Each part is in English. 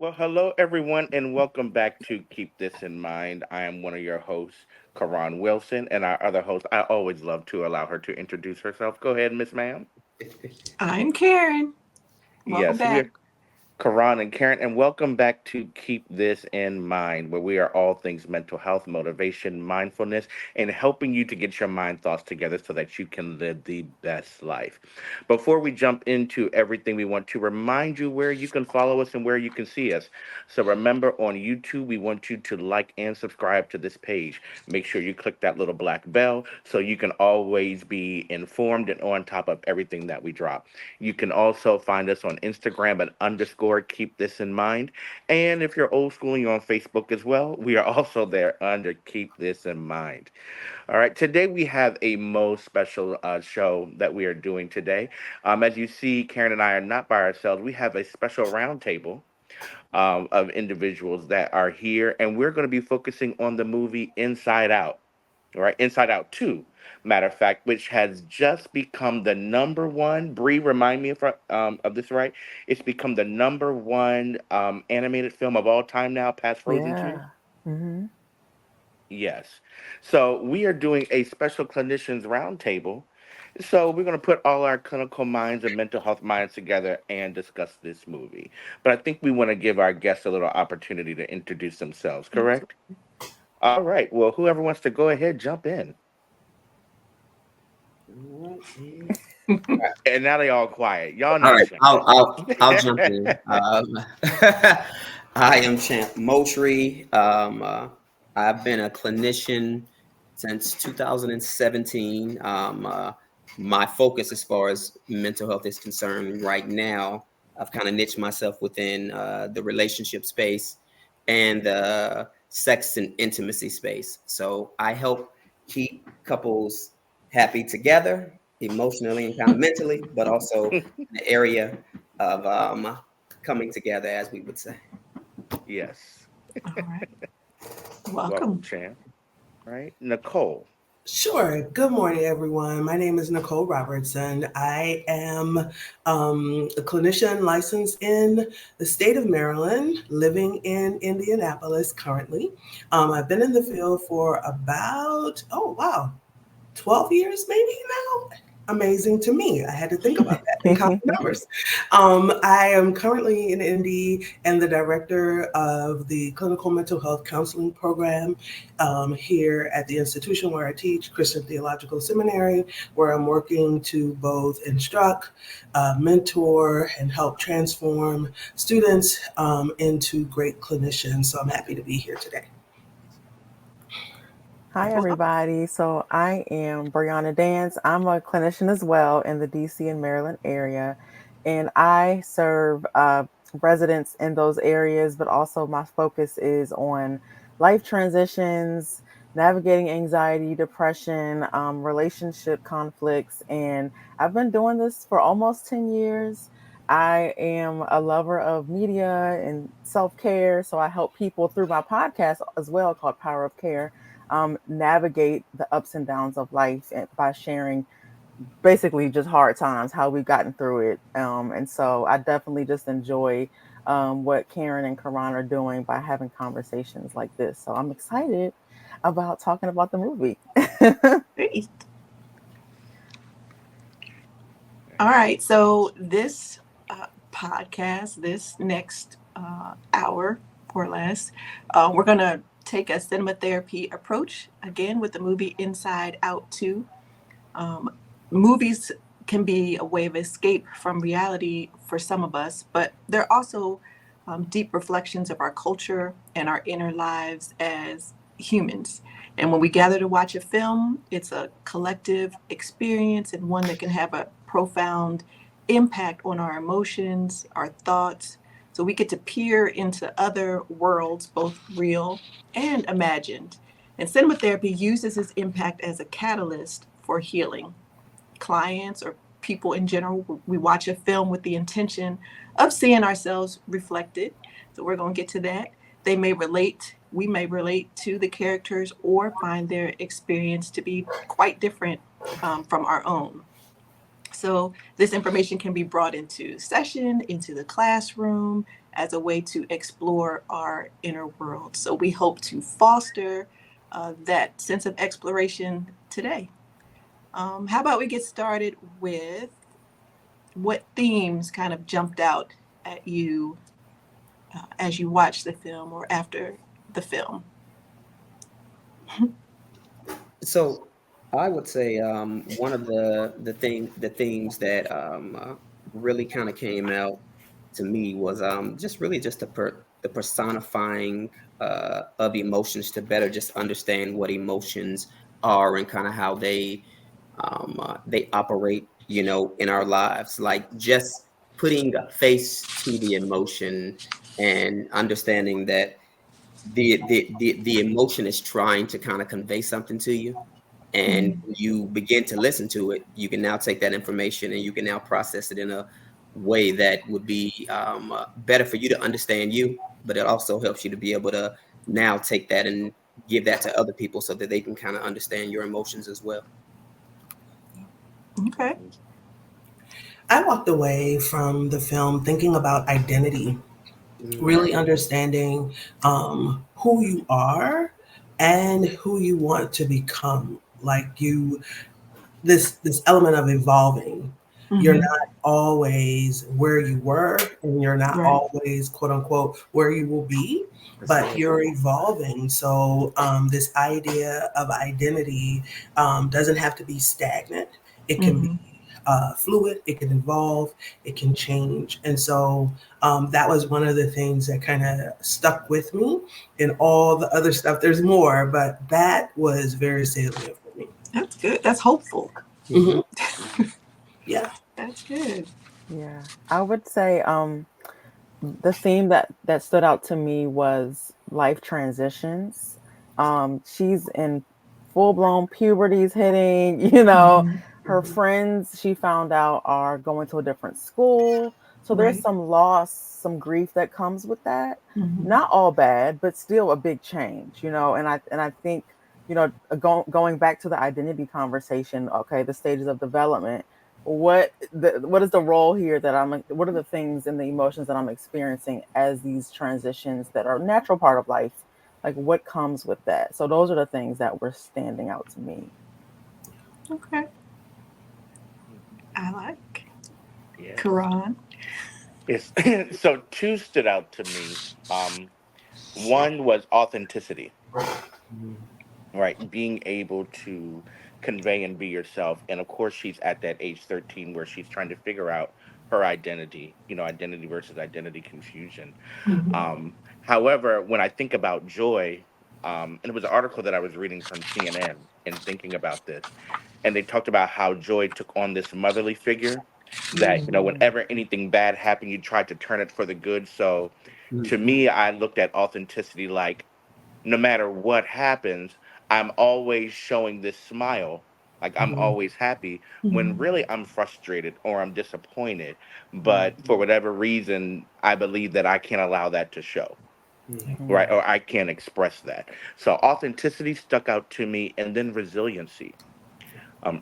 Well, hello everyone, and welcome back to Keep This in Mind. I am one of your hosts, Karan Wilson, and our other host. I always love to allow her to introduce herself. Go ahead, Miss Ma'am. I'm Karen. Welcome Yes, back. Karan and Karen, and welcome back to Keep This in Mind, where we are all things mental health, motivation, mindfulness, and helping you to get your mind thoughts together so that you can live the best life. Before we jump into everything, we want to remind you where you can follow us and where you can see us. So remember, on YouTube, we want you to like and subscribe to this page. Make sure you click that little black bell so you can always be informed and on top of everything that we drop. You can also find us on Instagram at underscore keep this in mind. And if you're old school and you're on Facebook as well, we are also there under keep this in mind. All right, today we have a most special show that we are doing today. As you see, Karen and I are not by ourselves. We have a special roundtable of individuals that are here, and we're going to be focusing on the movie Inside Out. All right, Inside Out 2, matter of fact, which has just become the number one. Bree, remind me of this, right? It's become the number one animated film of all time now, past Frozen 2. Yeah. Hmm. Yes. So we are doing a special clinicians roundtable. So we're going to put all our clinical minds and mental health minds together and discuss this movie. But I think we want to give our guests a little opportunity to introduce themselves, correct? All right. Well, whoever wants to go ahead, jump in. And now they all quiet. Y'all All know right, Champ. I'll jump in. I am Champ Moultrie. I've been a clinician since 2017. My focus, as far as mental health is concerned, right now, I've kind of niched myself within the relationship space and the sex and intimacy space. So I help keep couples happy together, emotionally and kind of mentally, but also the area of coming together, as we would say. Yes. All right. Welcome, Welcome. Champ. Right? Nicole. Sure. Good morning, everyone. My name is Nicole Robertson. I am a clinician licensed in the state of Maryland, living in Indianapolis currently. I've been in the field for about, oh, wow, 12 years maybe now. Amazing to me. I had to think about that and count the numbers. I am currently in Indy and the director of the clinical mental health counseling program here at the institution where I teach, Christian Theological Seminary, where I'm working to both instruct, mentor, and help transform students into great clinicians. So I'm happy to be here today. Hi, Well, everybody. So I am Brianna Dance. I'm a clinician as well in the DC and Maryland area, and I serve residents in those areas. But also, my focus is on life transitions, navigating anxiety, depression, relationship conflicts, and I've been doing this for almost 10 years. I am a lover of media and self care, so I help people through my podcast as well, called Power of Care, navigate the ups and downs of life by sharing basically just hard times, how we've gotten through it. And so I definitely just enjoy what Karen and Karan are doing by having conversations like this. So I'm excited about talking about the movie. great. All right. So this podcast, this next hour or less, we're going to take a cinema therapy approach again with the movie Inside Out 2. Um, Movies can be a way of escape from reality for some of us, but they're also deep reflections of our culture and our inner lives as humans. And when we gather to watch a film, it's a collective experience and one that can have a profound impact on our emotions, our thoughts. So we get to peer into other worlds, both real and imagined. And cinema therapy uses its impact as a catalyst for healing. Clients or people in general, we watch a film with the intention of seeing ourselves reflected. So we're going to get to that. They may relate, we may relate to the characters or find their experience to be quite different from our own. So this information can be brought into session, into the classroom, as a way to explore our inner world. So we hope to foster that sense of exploration today. How about we get started with what themes kind of jumped out at you as you watched the film or after the film? So I would say one of the themes that really kind of came out to me was just really just the personifying of emotions to better just understand what emotions are and kind of how they operate, you know, in our lives. Like just putting a face to the emotion and understanding that the emotion is trying to kind of convey something to you, and Mhm. you begin to listen to it, you can now take that information and you can now process it in a way that would be better for you to understand you, but it also helps you to be able to now take that and give that to other people so that they can kind of understand your emotions as well. Okay. I walked away from the film thinking about identity, Mm, really understanding who you are and who you want to become. Like you, this element of evolving. You're Mhm. not always where you were, and you're not Right. always quote unquote where you will be, that's but good. you're evolving. So this idea of identity doesn't have to be stagnant. It can be Mhm. fluid. It can evolve. It can change. And so that was one of the things that kind of stuck with me. And all the other stuff, there's more, but that was very salient for me. That's good. That's hopeful. Mhm. Hmm. Yeah. That's good. Yeah, I would say the theme that stood out to me was life transitions. She's in full blown puberty's hitting, you know, Mhm. her friends she found out are going to a different school. So there's Right. some loss, some grief that comes with that. Mhm. Not all bad, but still a big change, you know, and I think, you know, going back to the identity conversation, okay, the stages of development, what is the role here that what are the things and the emotions that I'm experiencing as these transitions that are a natural part of life, like what comes with that? So those are the things that were standing out to me. Okay. I like. Yes. Quran. Yes. So two stood out to me. One was authenticity, Mhm. right? Being able to convey and be yourself. And of course, she's at that age 13 where she's trying to figure out her identity, identity versus identity confusion. Mhm. However, when I think about joy, and it was an article that I was reading from CNN and thinking about this, and they talked about how joy took on this motherly figure that, Mm, whenever anything bad happened, you tried to turn it for the good. So to Mhm. me, I looked at authenticity like no matter what happens, I'm always showing this smile. Like I'm Mhm. always happy when Mhm. really I'm frustrated or I'm disappointed. Mhm. But for whatever reason, I believe that I can't allow that to show, Mhm. right? mm, Or I can't express that. So authenticity stuck out to me, and then resiliency.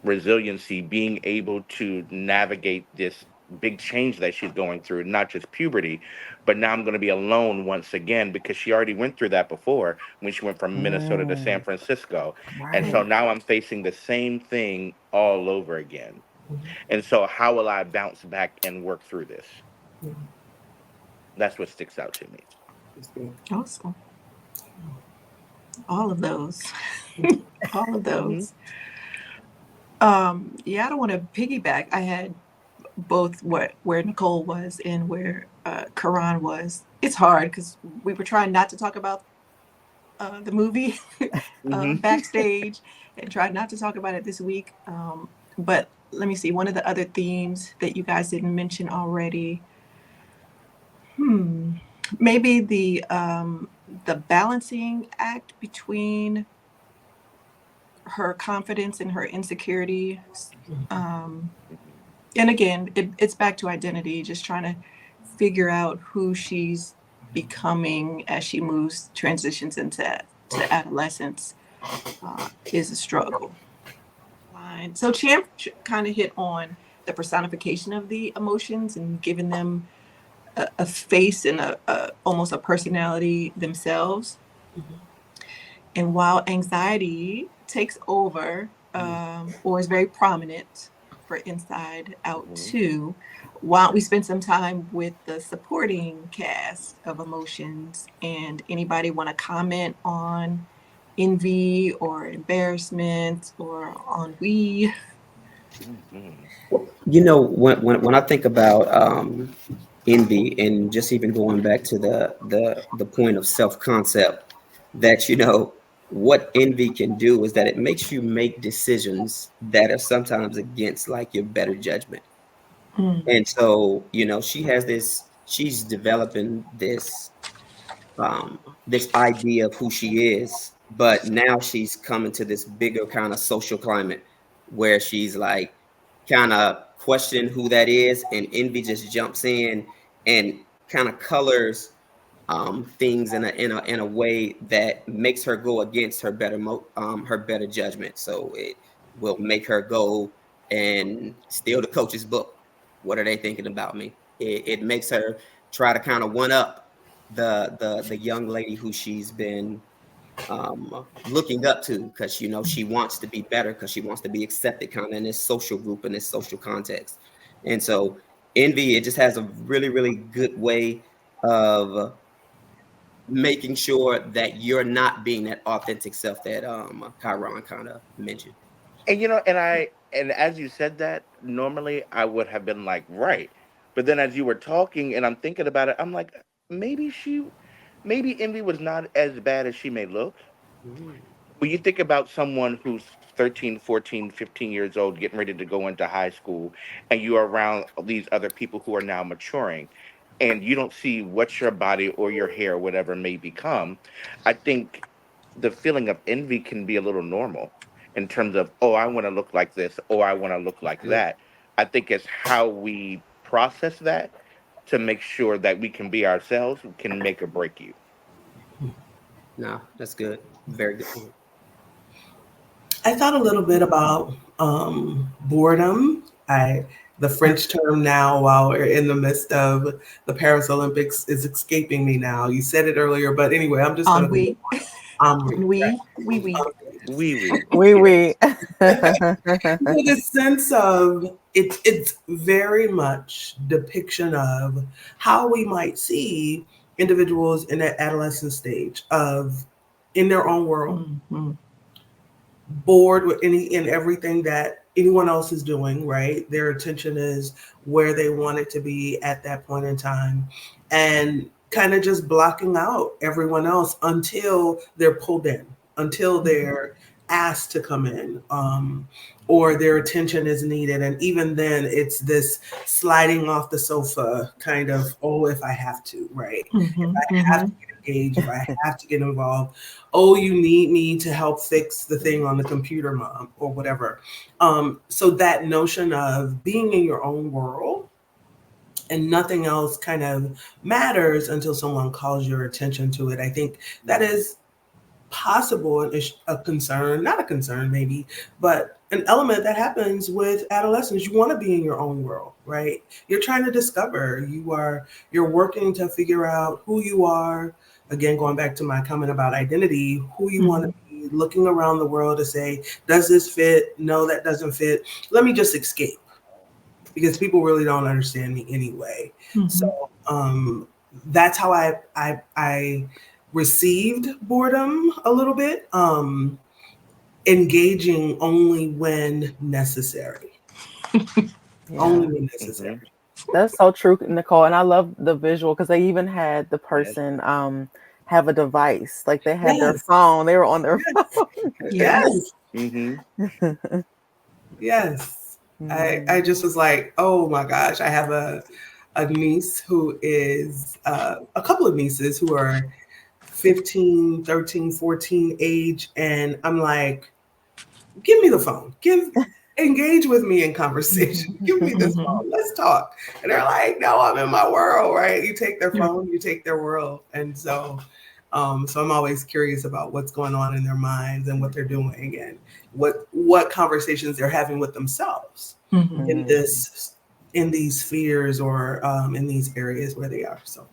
Resiliency, being able to navigate this big change that she's going through, not just puberty, but now I'm going to be alone once again because she already went through that before when she went from Minnesota to San mm, Francisco. And so right. Right. now I'm facing the same thing all over again. Mhm. And so, how will I bounce back and work through this? That's what sticks out to me. That's good. Awesome. All of those. All of Hmm. those. Yeah, I don't want to piggyback. I had both where Nicole was and where Karan was. It's hard because we were trying not to talk about the movie Hmm. backstage and tried not to talk about it this week. But let me see. One of the other themes that you guys didn't mention already. Hmm. Maybe the balancing act between her confidence and her insecurity. Um, and again, it's back to identity, just trying to figure out who she's becoming as she moves, transitions into to adolescence, is a struggle. Fine. So Champ kind of hit on the personification of the emotions and giving them a face and almost a personality themselves. Mhm. And while anxiety takes over, or is very prominent for Inside Out 2, why don't we spend some time with the supporting cast of emotions? And anybody want to comment on envy or embarrassment or ennui? You know, when I think about envy, and just even going back to the point of self-concept, that, you know, what envy can do is that it makes you make decisions that are sometimes against like your better judgment. Mm. And so, you know, she's developing this idea of who she is, but now she's coming to this bigger kind of social climate where she's like kind of questioning who that is, and envy just jumps in and kind of colors things in a way that makes her go against her her better judgment. So it will make her go and steal the coach's book. What are they thinking about me? It makes her try to kind of one up the young lady who she's been looking up to, because, you know, she wants to be better, because she wants to be accepted kind of in this social group, in this social context. And so envy, it just has a really, really good way of making sure that you're not being that authentic self that Chiron kind of mentioned. And and as you said that, normally I would have been like, right. But then as you were talking and I'm thinking about it, I'm like, maybe maybe envy was not as bad as she may look. Mm. When you think about someone who's 13, 14, 15 years old, getting ready to go into high school, and you are around these other people who are now maturing, and you don't see what your body or your hair, whatever may become, I think the feeling of envy can be a little normal in terms of, oh, I want to look like this, or I want to look like Good. that. I think it's how we process that to make sure that we can be ourselves can make or break you. No, that's good. Very good point. I thought a little bit about boredom. The French term now, while we're in the midst of the Paris Olympics, is escaping me now. You said it earlier, but anyway, I'm just going to Ennui. right. Oui. Oui, oui. Oui. So the sense of it's very much depiction of how we might see individuals in that adolescent stage of in their own world, Mm-hmm. bored with any and everything that anyone else is doing, right? Their attention is where they want it to be at that point in time, and kind of just blocking out everyone else until they're pulled in, until they're asked to come in, or their attention is needed. And even then, it's this sliding off the sofa kind of, oh, if I have to, right? If I have to get engaged, if I have to get involved, oh, you need me to help fix the thing on the computer, mom, or whatever. So that notion of being in your own world and nothing else kind of matters until someone calls your attention to it. I think that is possible and a concern, not a concern maybe, but an element that happens with adolescents. You want to be in your own world, right? You're trying to discover, you're working to figure out who you are. Again, going back to my comment about identity, who you want to be, looking around the world to say, does this fit? No, that doesn't fit. Let me just escape, because people really don't understand me anyway. So that's how I received boredom a little bit, engaging only when necessary. Only when necessary. That's so true, Nicole. And I love the visual because they even had the person have a device. Like they had their phone. They were on their phone. Yes. Mm-hmm. Yes. I just was like, oh my gosh, I have a niece who is, a couple of nieces who are 15, 13, 14 age. And I'm like, give me the phone. Engage with me in conversation. Give me this phone. Let's talk. And they're like, no, I'm in my world, right? You take their phone, you take their world. And so I'm always curious about what's going on in their minds and what they're doing and what conversations they're having with themselves. Mhm. in these spheres or in these areas where they are. So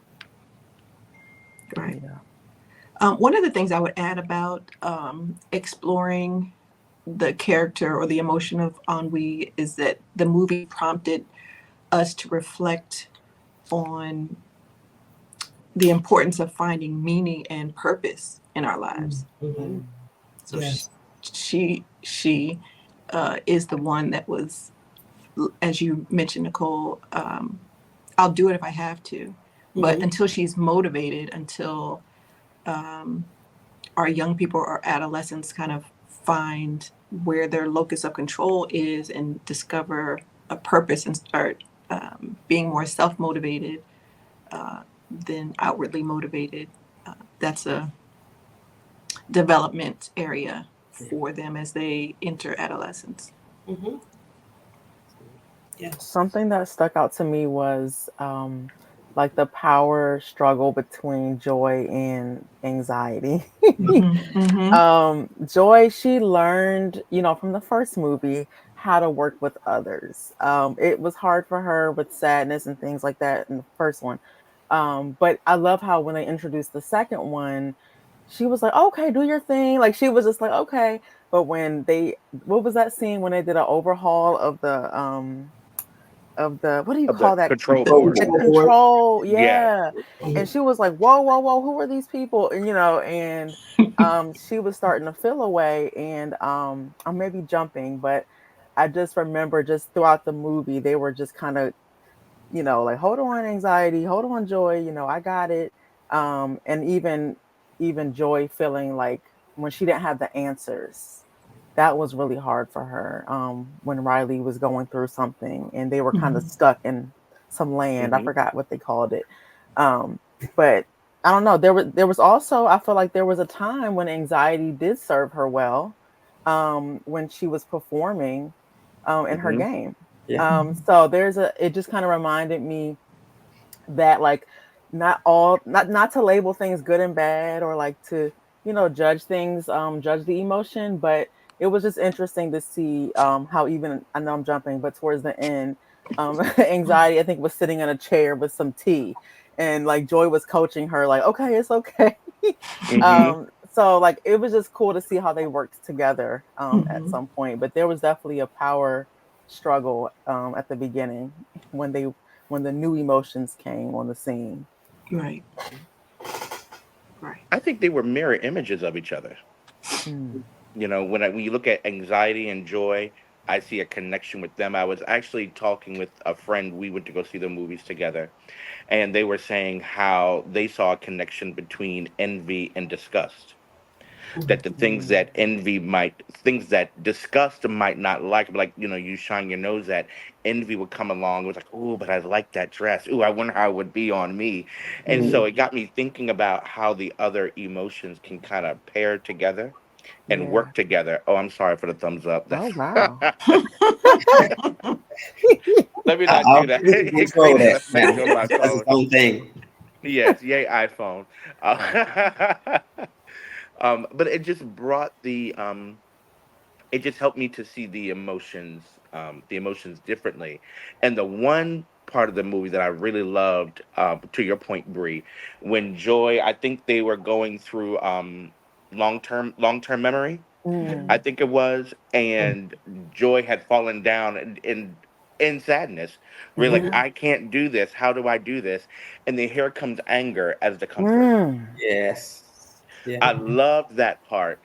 Right. Yeah. One of the things I would add about exploring the character or the emotion of ennui is that the movie prompted us to reflect on the importance of finding meaning and purpose in our lives. mhm. So Yes. she is the one that was, as you mentioned, Nicole. I'll do it if I have to, but Mhm. until she's motivated, until um, our young people or adolescents kind of find where their locus of control is and discover a purpose and start being more self-motivated than outwardly motivated. That's a development area for them as they enter adolescence. Mhm. Yes. Something that stuck out to me was like the power struggle between joy and anxiety. Mm-hmm, mm-hmm, Joy, she learned, from the first movie, how to work with others. It was hard for her with sadness and things like that in the first one. But I love how when they introduced the second one, she was like, okay, do your thing. Like she was just like, okay. But what was that scene when they did an overhaul of the what do you Of the call that, control Control board. the board. control, Yeah. yeah. And Mhm. she was like, whoa, whoa, whoa, who are these people? And she was starting to feel away, and I'm maybe jumping, but I just remember just throughout the movie they were just kind of, like, hold on, anxiety, hold on, joy, I got it. And even joy feeling like when she didn't have the answers, that was really hard for her. When Riley was going through something and they were kind of mm-hmm, stuck in some land. I Hmm. forgot what they called it. But I don't know. There was also, I feel like there was a time when anxiety did serve her well, when she was performing in her Hmm. game. Yeah. So it just kind of reminded me that, like, not to label things good and bad, or like to, judge things, judge the emotion, but it was just interesting to see how, even, I know I'm jumping, but towards the end, anxiety, I think, was sitting in a chair with some tea, and like Joy was coaching her like, okay, it's okay. Hmm. So like it was just cool to see how they worked together at mm-hmm. some point, but there was definitely a power struggle at the beginning when the new emotions came on the scene. Right, right. I think they were mirror images of each other. Mm. When you look at anxiety and joy, I see a connection with them. I was actually talking with a friend. We went to go see the movies together, and they were saying how they saw a connection between envy and disgust. That the things that disgust might not like, you shine your nose at, envy would come along. It was like, oh, but I like that dress. Oh, I wonder how it would be on me. And Mhm. so it got me thinking about how the other emotions can kind of pair together and Yeah. work together. Oh, I'm sorry for the thumbs up. Oh, wow. Let me not do I'll that. we can It control created an that effect now. on my It does its phone. own thing. Yes, yay iPhone. Uh, but it just brought it just helped me to see the emotions differently. And the one part of the movie that I really loved, to your point, Bree, when Joy, I think they were going through long term memory, I Mm. think it was, and Joy had fallen down in sadness. Really, like, Mhm. Yeah. I can't do this. How do I do this? And then here comes anger as the comfort. Mm. Yes. I Yeah. love that part,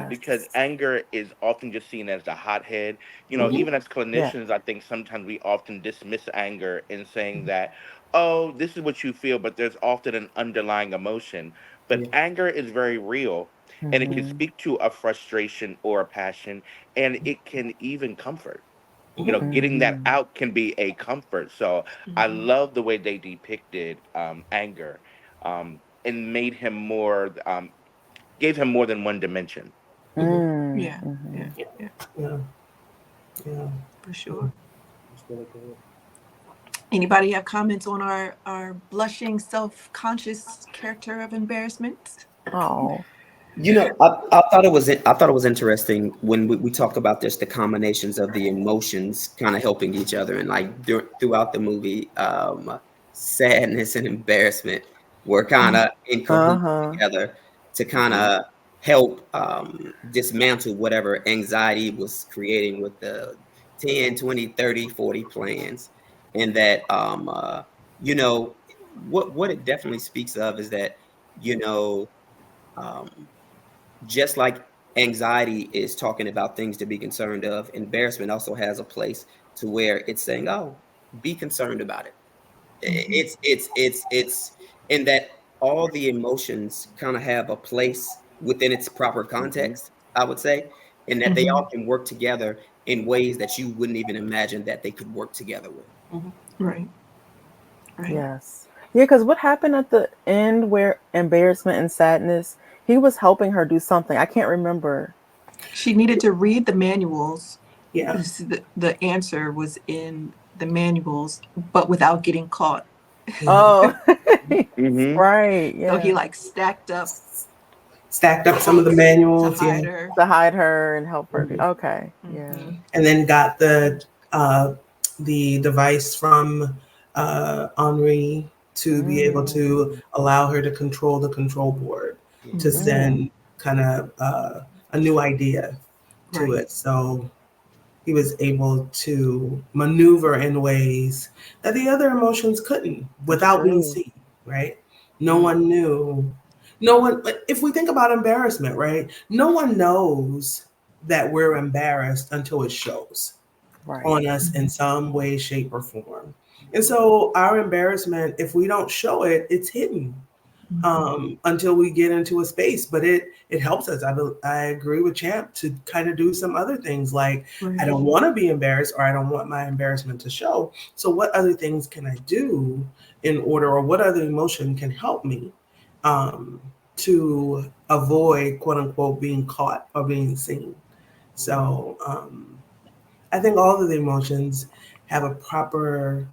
because Yes. anger is often just seen as the hothead. Mhm. Even as Yeah. clinicians, I think sometimes we often dismiss anger in saying that, oh, this is what you feel, but there's often an underlying emotion. But Yeah. anger is very real, and it can Hmm. speak to a frustration or a passion, and it can even comfort. Mhm. Getting that Hmm. out can be a comfort. So I Mm-hmm. love the way they depicted anger, and gave him more than one dimension. Mhm. Mm. Yeah, yeah, Hmm. yeah, Yeah. Yeah. for sure. It's really good. Anybody have comments on our blushing, self-conscious character of embarrassment? Oh. I thought it was interesting when we talk about this, the combinations of the emotions kind of helping each other, and like throughout the movie, sadness and embarrassment were kind of in cahoots together to kind of help dismantle whatever anxiety was creating with the 10, 20, 30, 40 plans. And that what it definitely speaks of is that, you know, um, just like anxiety is talking about things to be concerned of, embarrassment also has a place to where it's saying, "Oh, be concerned about it." It's in that all the emotions kind of have a place within its proper context, I would say, and that they all can work together in ways that you wouldn't even imagine that they could work together with. Right. Right. Yes. Yeah, because what happened at the end where embarrassment and sadness, he was helping her do something. I can't remember. She needed to read the manuals. Yeah. The answer was in the manuals, but without getting caught. Oh, Mhm. right. So he Yeah. like stacked up some of the manuals, to hide her. To hide her and help her. Mhm. Okay. Yeah. and then got the device from Henri to be able to allow her to control the control board to send kind of a new idea to Right. it. So he was able to maneuver in ways that the other emotions couldn't without being seen, right? No one knew. No one, if we think about embarrassment, right? No one knows that we're embarrassed until it shows Right. on us in some way, shape, or form. And so our embarrassment, if we don't show it, it's hidden until we get into a space. But it helps us. I agree with Champ to kind of do some other things like I don't want to be embarrassed, or I don't want my embarrassment to show. So what other things can I do in order, or what other emotion can help me to avoid, quote unquote, being caught or being seen? So I think all of the emotions have a proper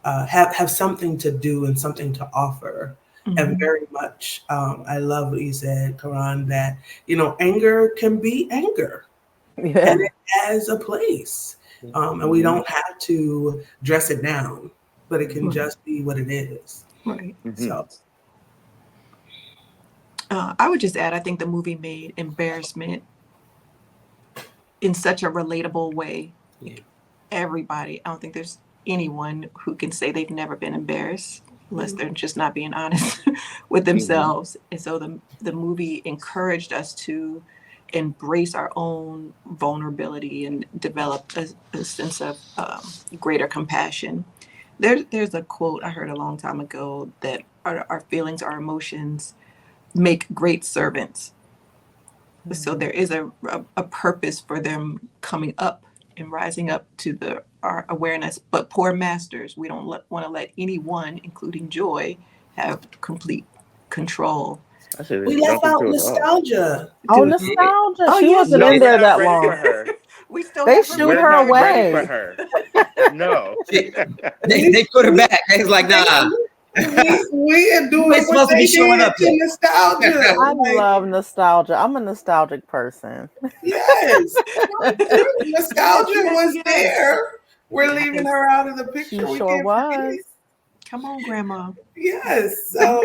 have something to do and something to offer. And very much, I love what you said, Karan, that anger can be anger, Yeah. and it has a place, and we don't have to dress it down, but it can just be what it is. Right. So I would just add, I think the movie made embarrassment in such a relatable way. Yeah. Everybody, I don't think there's anyone who can say they've never been embarrassed unless they're just not being honest with themselves. And so the movie encouraged us to embrace our own vulnerability and develop a sense of greater compassion. There's a quote I heard a long time ago that our feelings, our emotions make great servants. So there is a purpose for them coming up and rising up to our awareness, but poor masters. We don't want to let anyone, including joy, have complete control. we left out nostalgia. Oh, nostalgia. Oh, She yes, wasn't No, in we're there not that ready long. for her. We still They have shoot We're her not away. ready for her. No. They put her back. They was like, nah. We are doing ain't supposed what to be they showing did up to yet. nostalgia. I love nostalgia. I'm a nostalgic person. Yes, nostalgia was there. We're leaving her out of the She picture. We sure can't was. forget. Come on, Grandma. Yes. So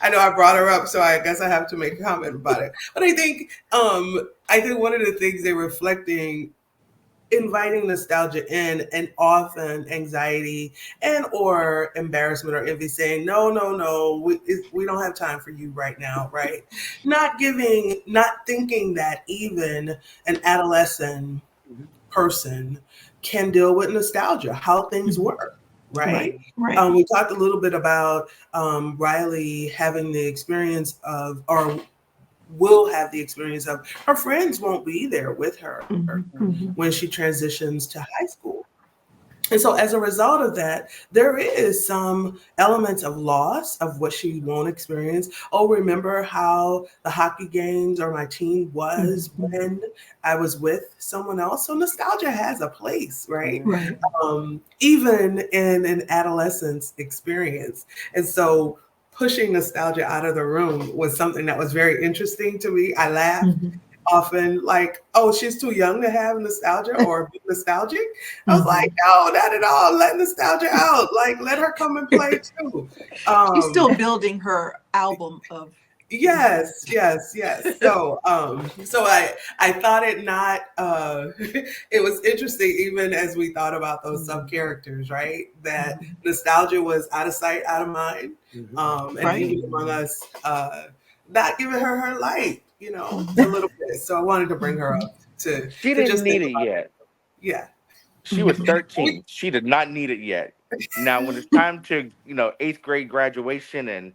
I know I brought her up, so I guess I have to make a comment about it. But I think one of the things they're reflecting, inviting nostalgia in, and often anxiety and or embarrassment or envy saying, no, we don't have time for you right now, right? Not thinking that even an adolescent person can deal with nostalgia, how things were, right? Right. We talked a little bit about Riley having the experience of, or will have the experience of, her friends won't be there with her when she transitions to high school. And so as a result of that, there is some elements of loss of what she won't experience. Oh, remember how the hockey games or my team was when I was with someone else? So nostalgia has a place, right? Right. Even in an adolescence experience. And so pushing nostalgia out of the room was something that was very interesting to me. I laughed often, like, oh, she's too young to have nostalgia or be nostalgic. I was like, no, not at all. Let nostalgia out. Like, let her come and play too. She's still building her album of. Yes. So I thought it not it was interesting, even as we thought about those sub characters, right? That nostalgia was out of sight, out of mind. And even among us, not giving her light, you know, a little bit. So I wanted to bring her up to She just didn't need think it about yet. Yeah. She was 13. She did not need it yet. Now, when it's time to, 8th grade graduation and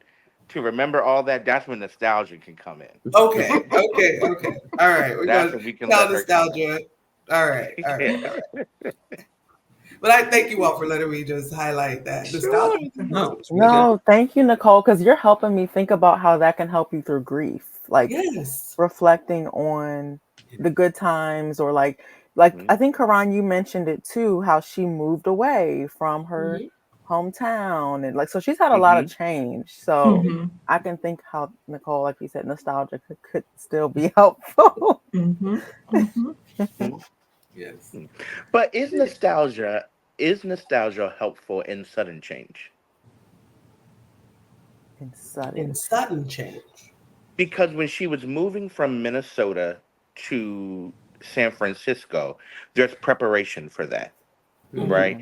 to remember all that, that's when nostalgia can come in. Okay. All right. We're That's going when we can to tell let her come in. nostalgia. All right. But I thank you all for letting me just highlight that. Nostalgia. No, thank you, Nicole, because you're helping me think about how that can help you through grief. Like reflecting on the good times, or like I think Karan, you mentioned it too, how she moved away from her hometown, and so she's had a lot of change. So I can think how, Nicole, like you said, nostalgia could still be helpful. Yes. But is nostalgia helpful in sudden change? In sudden change. Because when she was moving from Minnesota to San Francisco, there's preparation for that, right?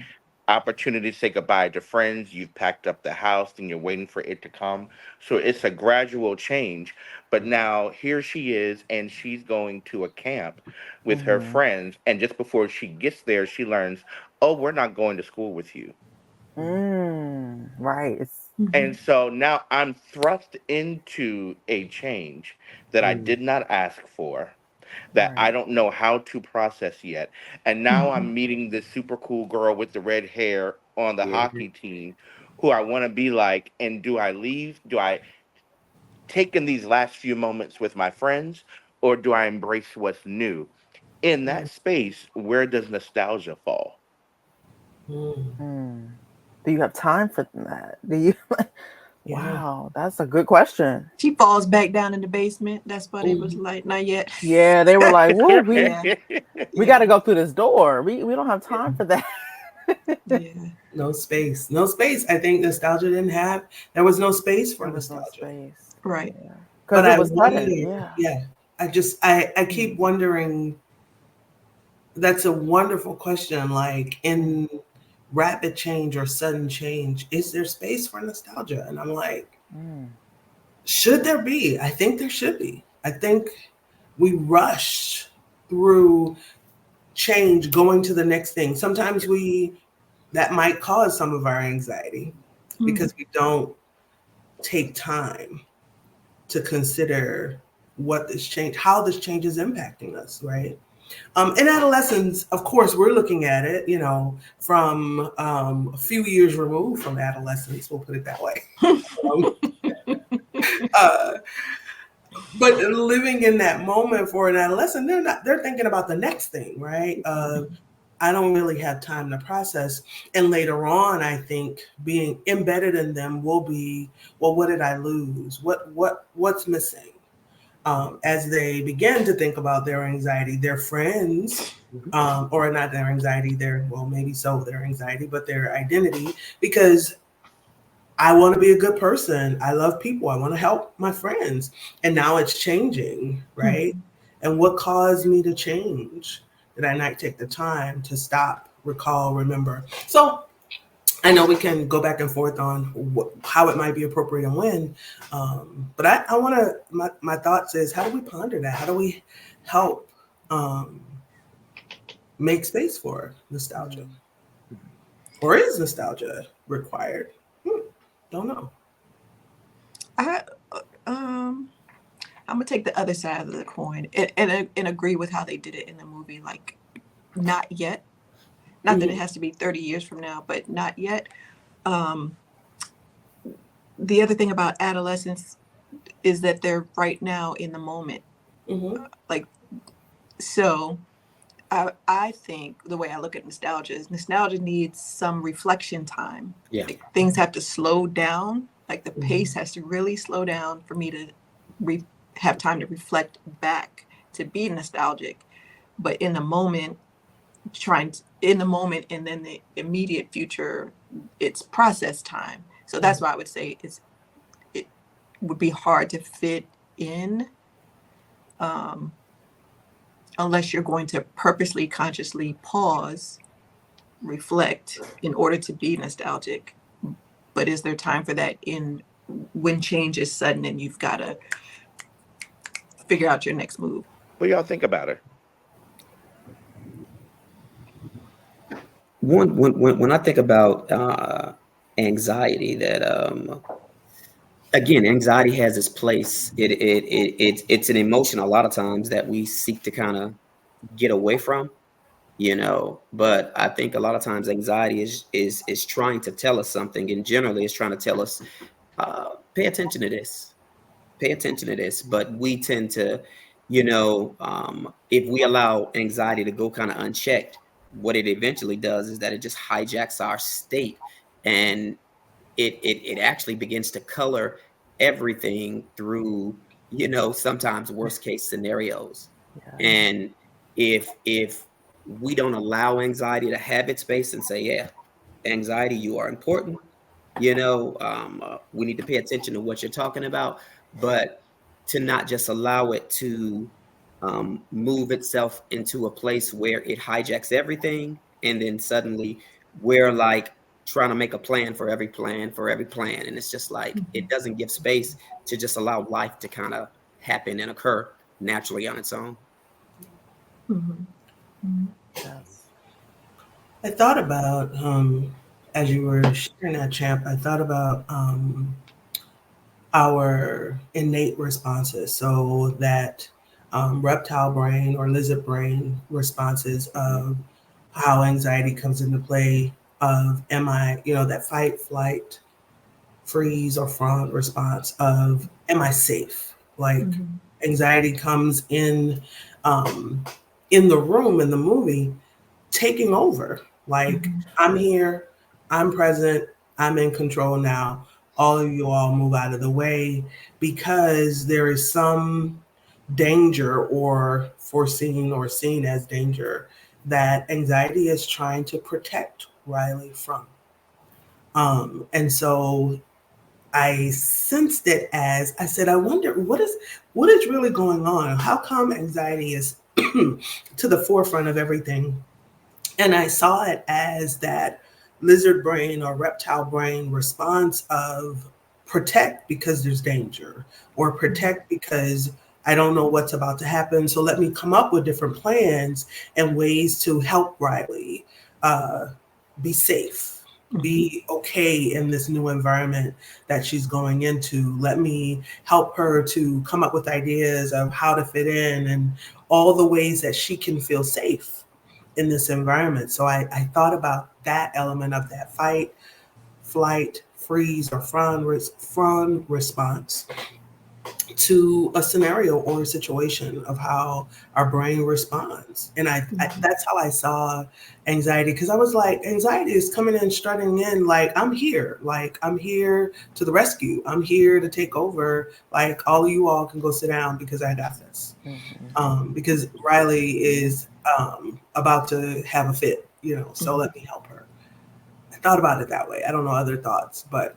Opportunity to say goodbye to friends. You've packed up the house and you're waiting for it to come. So it's a gradual change. But now here she is, and she's going to a camp with her friends. And just before she gets there, she learns, oh, we're not going to school with you. Right. And so now I'm thrust into a change that I did not ask for, that I don't know how to process yet. And now I'm meeting this super cool girl with the red hair on the hockey team who I want to be like. And do I leave? Do I take in these last few moments with my friends, or do I embrace what's new? In that space, where does nostalgia fall? Do you have time for that? Do you? Wow, that's a good question. She falls back down in the basement. That's why they was like, not yet. Yeah, they were like, "Whoa, we got to go through this door. We don't have time for that." No space. I think nostalgia didn't have. There was no space for nostalgia. No space. Right. Because it was sudden. I keep wondering. That's a wonderful question. Like, in rapid change or sudden change, is there space for nostalgia? And I'm like, should there be? I think there should be. I think we rush through change, going to the next thing. Sometimes that might cause some of our anxiety because we don't take time to consider how this change is impacting us, right? In adolescence, of course, we're looking at it, from a few years removed from adolescence, we'll put it that way. But living in that moment for an adolescent, they're thinking about the next thing, right? I don't really have time to process. And later on, I think being embedded in them will be, well, what did I lose? What's missing? As they begin to think about their anxiety, their friends, or not their anxiety, their anxiety, but their identity, because I want to be a good person. I love people. I want to help my friends. And now it's changing, right? And what caused me to change? Did I not take the time to stop, recall, remember? So I know we can go back and forth on how it might be appropriate and when, but I want to, my thoughts is, how do we ponder that? How do we help make space for nostalgia? Or is nostalgia required? Don't know. I'm gonna take the other side of the coin and agree with how they did it in the movie. Like, not yet. Not that it has to be 30 years from now, but not yet. The other thing about adolescence is that they're right now in the moment. So I think the way I look at nostalgia is nostalgia needs some reflection time. Yeah. Like, things have to slow down Like the pace has to really slow down for me to have time to reflect back, to be nostalgic. But in the moment, and then the immediate future, it's process time. So that's why I would say it would be hard to fit in, unless you're going to purposely, consciously pause, reflect in order to be nostalgic. But is there time for that when change is sudden and you've got to figure out your next move? What do y'all think about it? When I think about anxiety, that again, anxiety has its place. It's an emotion a lot of times that we seek to kind of get away from, but I think a lot of times anxiety is trying to tell us something, and generally it's trying to tell us, pay attention to this, but we tend to, if we allow anxiety to go kind of unchecked, what it eventually does is that it just hijacks our state, and it actually begins to color everything through, sometimes worst case scenarios. Yeah. And if we don't allow anxiety to have its space and say, yeah, anxiety, you are important, we need to pay attention to what you're talking about, but to not just allow it to move itself into a place where it hijacks everything, and then suddenly we're like trying to make a plan for every plan, and it's just like it doesn't give space to just allow life to kind of happen and occur naturally on its own. Yes. I thought about, as you were sharing that, Champ, I thought about our innate responses. So that reptile brain or lizard brain responses of how anxiety comes into play, of that fight, flight, freeze, or fawn response of, am I safe? Like anxiety comes in the room, in the movie, taking over. Like, I'm here, I'm present, I'm in control now. All of you all move out of the way, because there is some danger, or foreseen or seen as danger, that anxiety is trying to protect Riley from. And so I sensed it as, I said, I wonder what is really going on? How come anxiety is to the forefront of everything? And I saw it as that lizard brain or reptile brain response of protect because there's danger, or protect because I don't know what's about to happen. So let me come up with different plans and ways to help Riley be safe, be okay in this new environment that she's going into. Let me help her to come up with ideas of how to fit in and all the ways that she can feel safe in this environment. So I thought about that element of that fight, flight, freeze, or fawn response to a scenario or a situation, of how our brain responds. And I that's how I saw anxiety, because I was like, anxiety is coming in, strutting in, like, I'm here to the rescue. I'm here to take over. Like, all of you all can go sit down because I got this. Because Riley is about to have a fit, so let me help her. I thought about it that way. I don't know other thoughts, but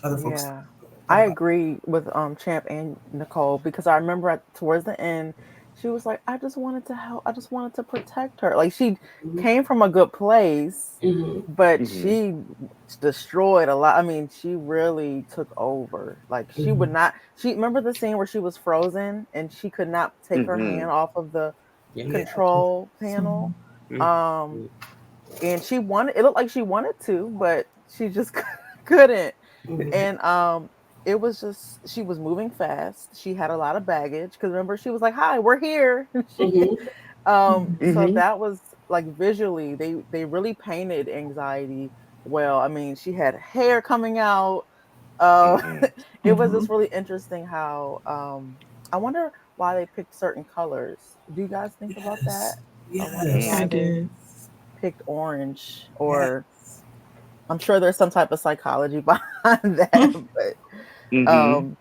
other folks. Yeah. I agree with Champ and Nicole, because I remember towards the end, she was like, I just wanted to help. I just wanted to protect her. Like, she came from a good place, but she destroyed a lot. I mean, she really took over. Like, she would not. Remember the scene where she was frozen and she could not take her hand off of the control panel. And she wanted. It looked like she wanted to, but she just couldn't. And it was just, she was moving fast. She had a lot of baggage, because remember, she was like, hi, we're here. So that was like, visually, they really painted anxiety well. I mean, she had hair coming out. It was just really interesting how I wonder why they picked certain colors. Do you guys think about that? Yes. I wonder why they picked orange, or I'm sure there's some type of psychology behind that, Mm-hmm. um,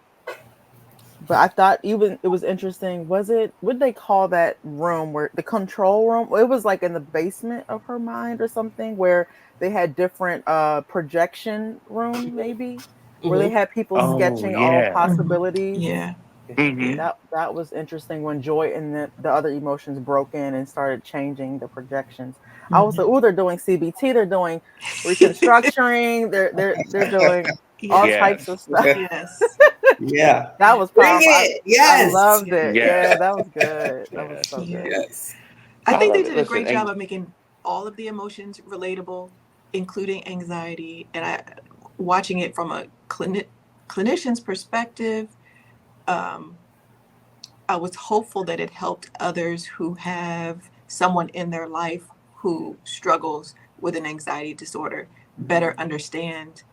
but I thought even it was interesting. Was it what they call that room where the control room? It was like in the basement of her mind or something where they had different projection room maybe where they Mm-hmm. had people Oh sketching all yeah. possibilities. Yeah. Mm-hmm. Yeah. That was interesting when joy and the other emotions broke in and started changing the projections. I was like, Mhm. oh, they're doing CBT, they're doing reconstructing, they're doing all Yes. Yes. types of stuff. Yes. Yeah. That was Bring powerful. it. I Yes. loved Yeah. it. Yes. Yeah, that was good. That was Yes. so Yeah. good. Yes. I I think they love it. did a Listen, great job of making all of the emotions relatable, including anxiety. And watching it from a clinician's perspective, um, I was hopeful that it helped others who have someone in their life who struggles with an anxiety disorder better understand.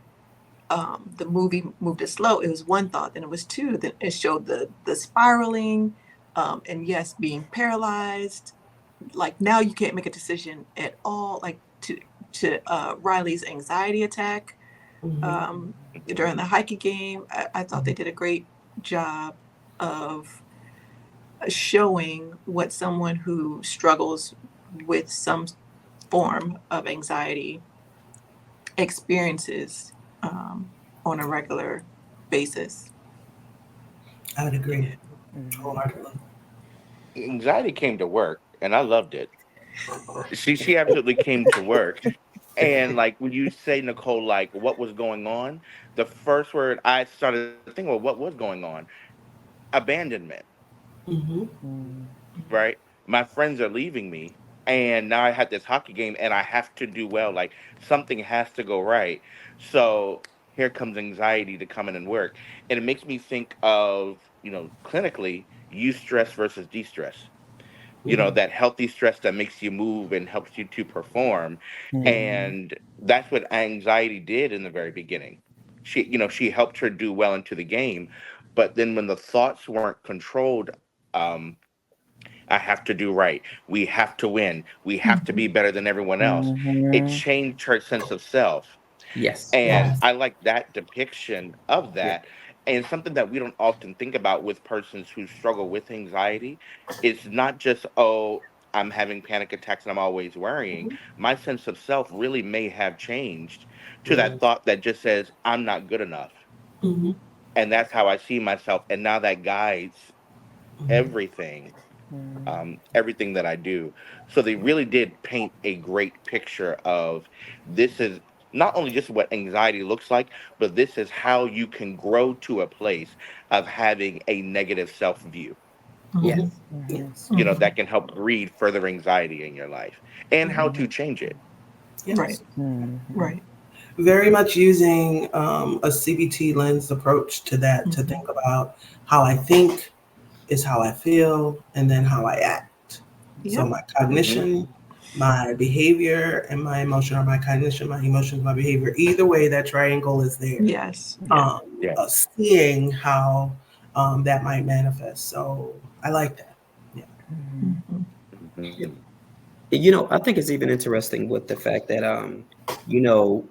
The movie moved it slow. It was one thought, then it was two. Then it showed the spiraling, and yes, being paralyzed. Like now, you can't make a decision at all. Like to Riley's anxiety attack Mm-hmm. um, during the hockey game. I thought they did a great job of showing what someone who struggles with some form of anxiety experiences on a regular basis. I would agree Yeah. Mhm. wholeheartedly. anxiety came to work, and I loved it. She absolutely came to work. And like when you say, Nicole, like what was going on, the first word I started thinking, well, what was going on? Abandonment, Mm-hmm. Mhm. right? My friends are leaving me, and now I had this hockey game, and I have to do well. Like something has to go right. So here comes anxiety to come in and work, and it makes me think of clinically, eustress versus de-stress. Mm-hmm. That healthy stress that makes you move and helps you to perform. Mhm. And that's what anxiety did in the very beginning. She helped her do well into the game, but then when the thoughts weren't controlled, um I have to do right, we have to win, we have to Mhm. be better than everyone else, it Mhm. changed her sense of self. Yes. And Yes. I like that depiction of Yeah. that. And something that we don't often think about with persons who struggle with anxiety is not just, oh, I'm having panic attacks and I'm always worrying. My sense of self really may have changed to that Mm. thought that just says, I'm not good enough. Mm-hmm. And that's how I see myself. And now that guides Mm-hmm. everything, Mhm. everything that I do. So they really did paint a great picture of this is not only just what anxiety looks like, but this is how you can grow to a place of having a negative self view, Mm-hmm. Yes. Mhm. Yes. that can help breed further anxiety in your life and how to Mhm. change it. Right. Yes. Mhm. Right. Very much using a CBT lens approach to that to Mhm. think about how I think is how I feel, and then how I act. So Yep. my Hmm. cognition, my behavior, and my emotion, or my cognition, my emotions, my behavior. Either way, that triangle is there. Yes. Yeah. Yeah. Seeing how that might manifest. So I like that. Yeah. Mhm. Mhm. Yeah. Hmm. I think it's even interesting with the fact that you know,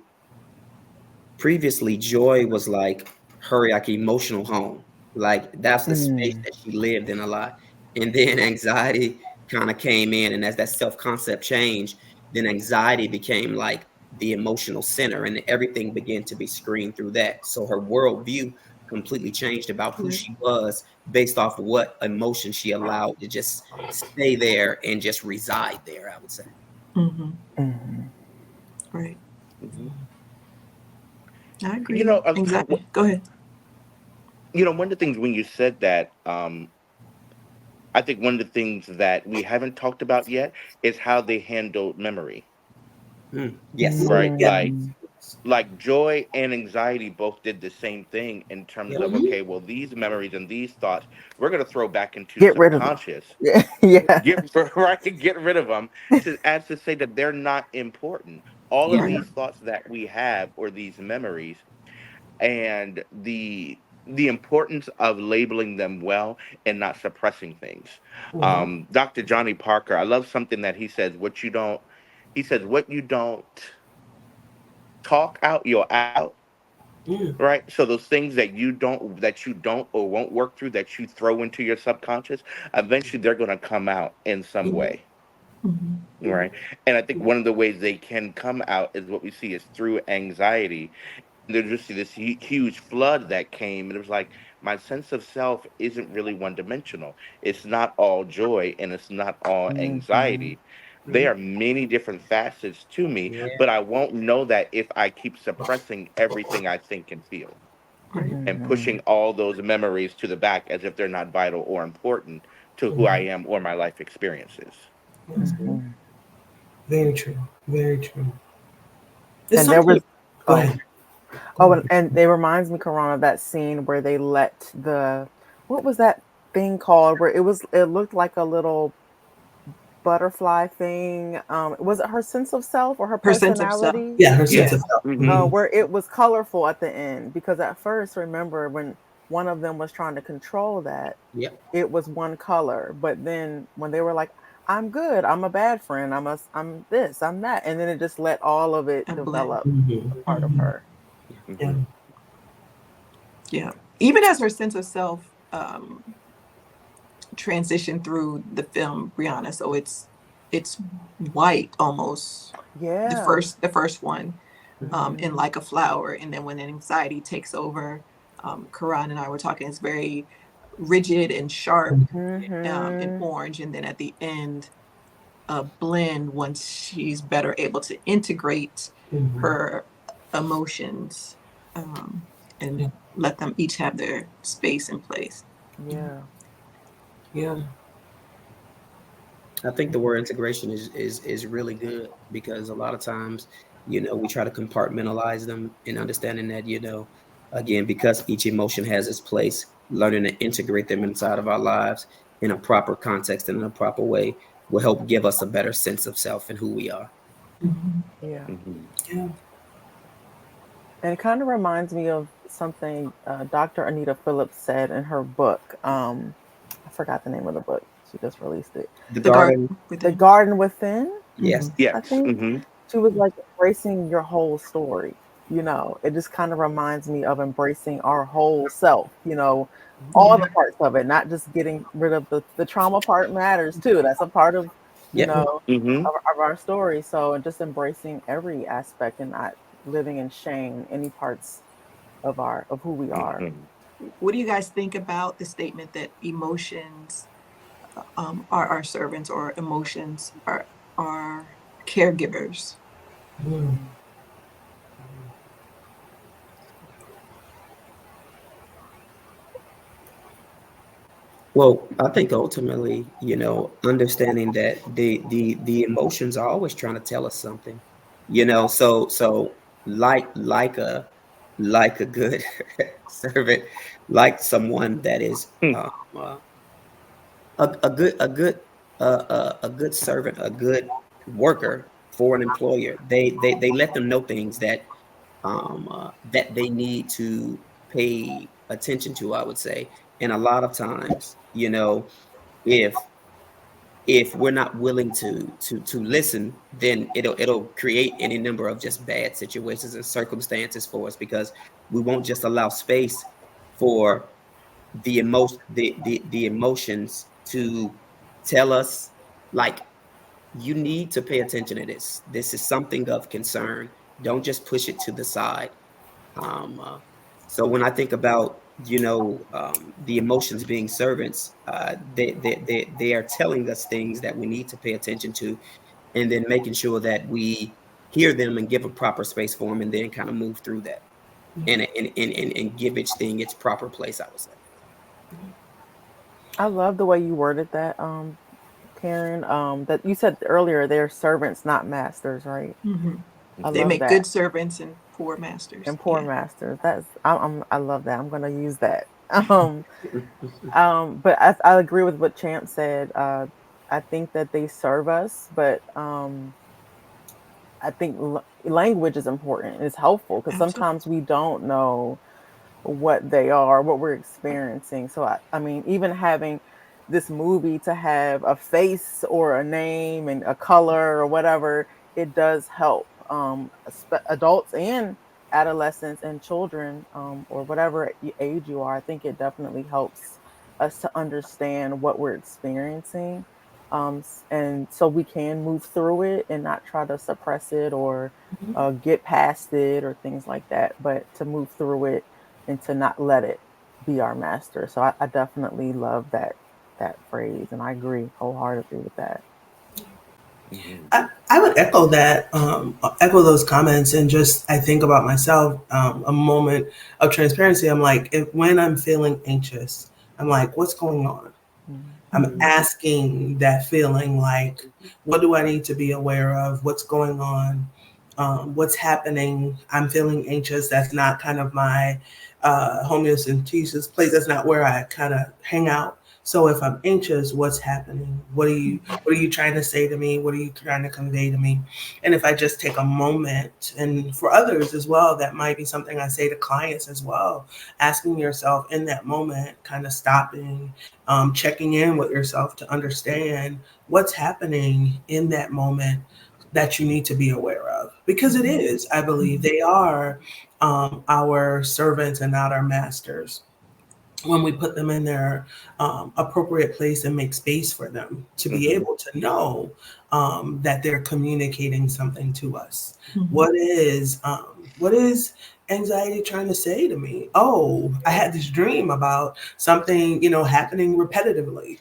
previously joy was like her like emotional home. Like that's the space Mhm. that she lived in a lot. And then anxiety kind of came in, and as that self-concept changed, then anxiety became like the emotional center, and everything began to be screened through that. So her worldview completely changed about who Right. she was based off what emotion she allowed to just stay there and just reside there, I would say. Mhm. Mhm. Right. Hmm. I You agree. know, Exactly. Go ahead. one of the things when you said that, I think one of the things that we haven't talked about yet is how they handled memory, Mm, yes. Mm, right? yeah. Like Mhm. joy and anxiety both did the same thing in terms Yep. of, Mm-hmm. okay, well, these memories and these thoughts we're going to throw back into Get rid of them. subconscious, Yeah. Yeah. get right, get rid of them, to as to say that they're not important. All of Yeah. Right. these thoughts that we have, or these memories, and the importance of labeling them well and not suppressing things. Mm-hmm. Dr. Johnny Parker, I love something that he says, what you don't talk out your out, Mm, right? So those things that you don't or won't work through, that you throw into your subconscious, eventually they're going to come out in some mhm, way, Mhm. right? And I think one of the ways they can come out is what we see is through anxiety. There's just this huge flood that came, and it was like my sense of self isn't really one dimensional. It's not all joy and it's not all Mhm. anxiety. There are many different facets to me, Yeah. but I won't know that if I keep suppressing everything I think and feel Right. and Mhm. pushing all those memories to the back as if they're not vital or important to who I mhm. am or my life experiences. Yes. Mhm. Mhm. Very true. Very true. It's And there something. was Go oh ahead. Go oh ahead. and it reminds me, Corona, of that scene where they let the what was that thing called where it looked like a little butterfly thing. Was it her sense of self or her Her sense of self. personality? Yeah, her sense Yeah. of self. Mm-hmm. Mhm. Where it was colorful at the end. Because at first, remember when one of them was trying to control that, Yep. it was one color. But then when they were like, "I'm good. I'm a bad friend. I'm this. I'm that," and then it just let all of it A blend. develop Mhm, a part of mhm. her. Yeah. Mm-hmm. Yeah. Even as her sense of self transitioned through the film Brianna, so it's white almost. The Yeah. first one, in Mhm. Like a Flower, and then when anxiety takes over, Karan and I were talking. It's very rigid and sharp, and Mhm. orange, and then at the end, a blend once she's better able to integrate Mhm. her emotions, and Yeah. let them each have their space and place. Yeah. Yeah. I think the word integration is really good because a lot of times, we try to compartmentalize them and understanding that, again, because each emotion has its place, learning to integrate them inside of our lives in a proper context and in a proper way will help give us a better sense of self and who we are. Mhm. Yeah. Mm-hmm. Yeah. And it kind of reminds me of something Dr. Anita Phillips said in her book. I forgot the name of the book. She just released it. The The garden garden, The within. Garden Within, Mhm. yes. I Yes. think. Mm-hmm. She was like embracing your whole story. It just kind of reminds me of embracing our whole self, all Yeah. the parts of it, not just getting rid of the trauma part matters too. That's a part of, you Yep. know, Mm-hmm. of our story. So just embracing every aspect and not living in shame, any parts of who we are. Mm-hmm. What do you guys think about the statement that emotions, are our servants, or emotions are caregivers? Mhm. Well, I think ultimately, understanding that the emotions are always trying to tell us something, so like a good servant, like someone that is a good servant, a good worker for an employer. They let them know things that they need to pay attention to, I would say. And a lot of times, if if we're not willing to listen, then it'll create any number of just bad situations and circumstances for us because we won't just allow space for the emotions to tell us, like, you need to pay attention to this. This is something of concern. Don't just push it to the side. Um, uh, so when I think about, the emotions being servants, they are telling us things that we need to pay attention to, and then making sure that we hear them and give a proper space for them, and then kind of move through that and give each thing its proper place, I would say. I love the way you worded that, Karen. That you said earlier, they're servants, not masters, right? Hmm. I They love make that. good servants and poor masters. And poor Yeah. masters. I love that. I'm gonna use that. Um, but I agree with what Champ said. I think that they serve us, but I think language is important. It's helpful because Absolutely. sometimes we don't know what they are, what we're experiencing. So I mean, even having this movie to have a face or a name and a color or whatever, it does help. adults and adolescents and children, or whatever age you are. I think it definitely helps us to understand what we're experiencing, and so we can move through it and not try to suppress it or get past it or things like that, but to move through it and to not let it be our master. So I definitely love that phrase, and I agree wholeheartedly with that. Mhm. I would echo that, echo those comments, and just I think about myself. A moment of transparency. I'm like, when I'm feeling anxious, I'm like, what's going on? I'm Mhm. asking that feeling, like, what do I need to be aware of? What's going on? What's happening? I'm feeling anxious. That's not kind of my homeostasis place. That's not where I kind of hang out. So if I'm anxious, what's happening? What are you trying to say to me? What are you trying to convey to me? And if I just take a moment, and for others as well, that might be something I say to clients as well, asking yourself in that moment, kind of stopping, checking in with yourself to understand what's happening in that moment that you need to be aware of. Because it is, I believe, they are our servants and not our masters when we put them in their appropriate place and make space for them to be Mhm. able to know that they're communicating something to us. Mhm. What is anxiety trying to say to me? Oh, I had this dream about something, happening repetitively,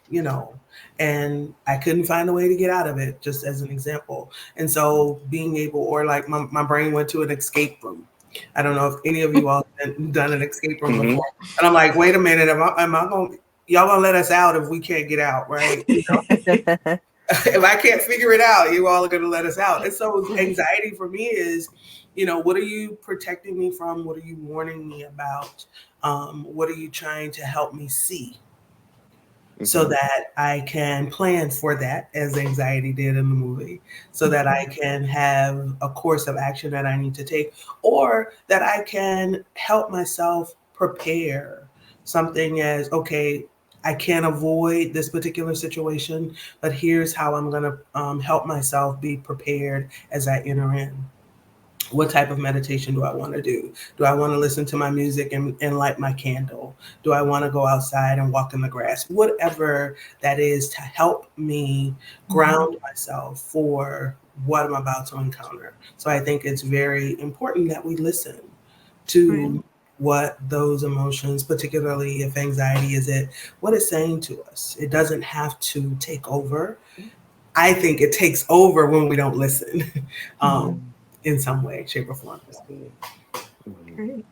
and I couldn't find a way to get out of it, just as an example. And so being able, or like my brain went to an escape room. I don't know if any of you all have done an escape room Mhm. before, and I'm like, wait a minute, am I going? Y'all gonna let us out if we can't get out, right? If I can't figure it out, you all are gonna let us out. And so Right. anxiety for me is, what are you protecting me from? What are you warning me about? What are you trying to help me see, so Mhm. that I can plan for that, as anxiety did in the movie, so that I can have a course of action that I need to take, or that I can help myself prepare something as, okay, I can't avoid this particular situation, but here's how I'm going to help myself be prepared as I enter in. What type of meditation do I want to do? Do I want to listen to my music and light my candle? Do I want to go outside and walk in the grass? Whatever that is, to help me Mhm. ground myself for what I'm about to encounter. So I think it's very important that we listen Right. to what those emotions, particularly if anxiety is it, what it's saying to us. It doesn't have to take over. I think it takes over when we don't listen. Mhm. um, in some way, shape, or form. That's good. Mhm. Great.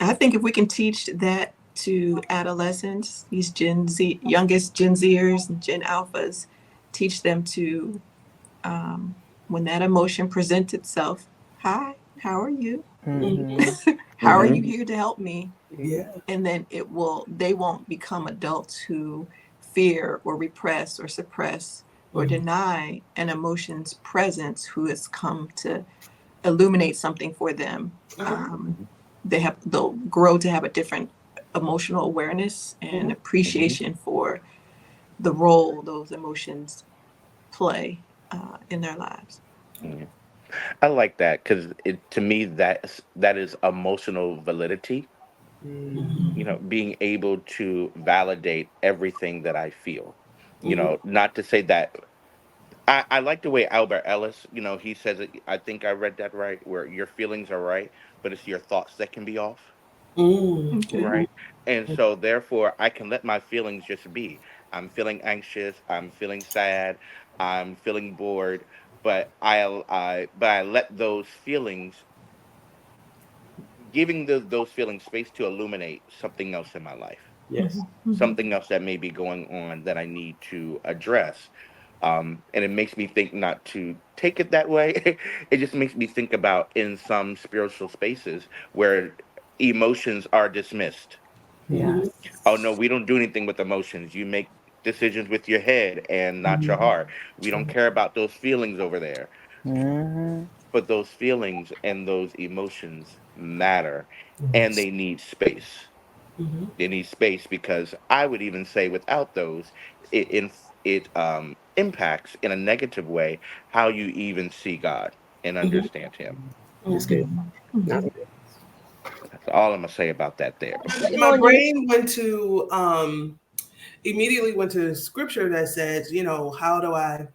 I think if we can teach that to adolescents, these Gen Z, youngest Gen Zers and Gen Alphas, teach them to, um, when that emotion presents itself, hi, how are you? Mm-hmm. How are you Mhm. here to help me? Yeah. And then they won't become adults who fear or repress or suppress or Mhm. deny an emotion's presence, who has come to illuminate something for them. Mhm. They'll grow to have a different emotional awareness and Mhm. appreciation for the role those emotions play in their lives. Mhm. I like that because it to me that is emotional validity. Mhm. Being able to validate everything that I feel. Mhm. Not to say that I like the way Albert Ellis, he says it. I think I read that right, where your feelings are right, but it's your thoughts that can be off. Mm. Okay. Mhm. Right. And so therefore I can let my feelings just be. I'm feeling anxious, I'm feeling sad, I'm feeling bored, but I let those feelings, giving those feelings space to illuminate something else in my life. Yes. Mhm, mhm, Something else that may be going on that I need to address. And it makes me think not to take it that way. It just makes me think about in some spiritual spaces where emotions are dismissed. Mhm. Oh no, we don't do anything with emotions. You make decisions with your head and not your Mhm. heart. We don't care about those feelings over there. Mm-hmm. But those feelings and those emotions matter, and Yes. they need space. Mhm. They need space because I would even say without those, it it impacts in a negative way how you even see God and understand Him. That's good. That's Mhm. good. That's all I'm gonna say about that there. My brain went to immediately went to scripture that says, how do I,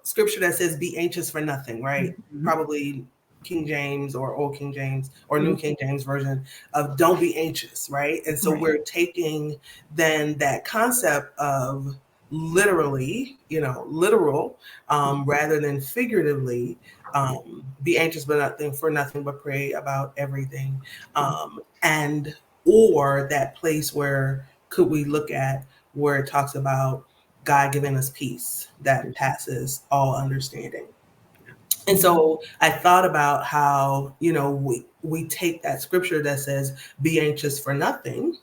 scripture that says be anxious for nothing, right? Mhm. Probably King James or Old King James or New Mhm. King James version of don't be anxious, right? And so Right. we're taking then that concept of literally, literal, rather than figuratively, be anxious but nothing for nothing but pray about everything. And or that place where could we look at where it talks about God giving us peace that passes all understanding. And so I thought about how, we take that scripture that says, be anxious for nothing,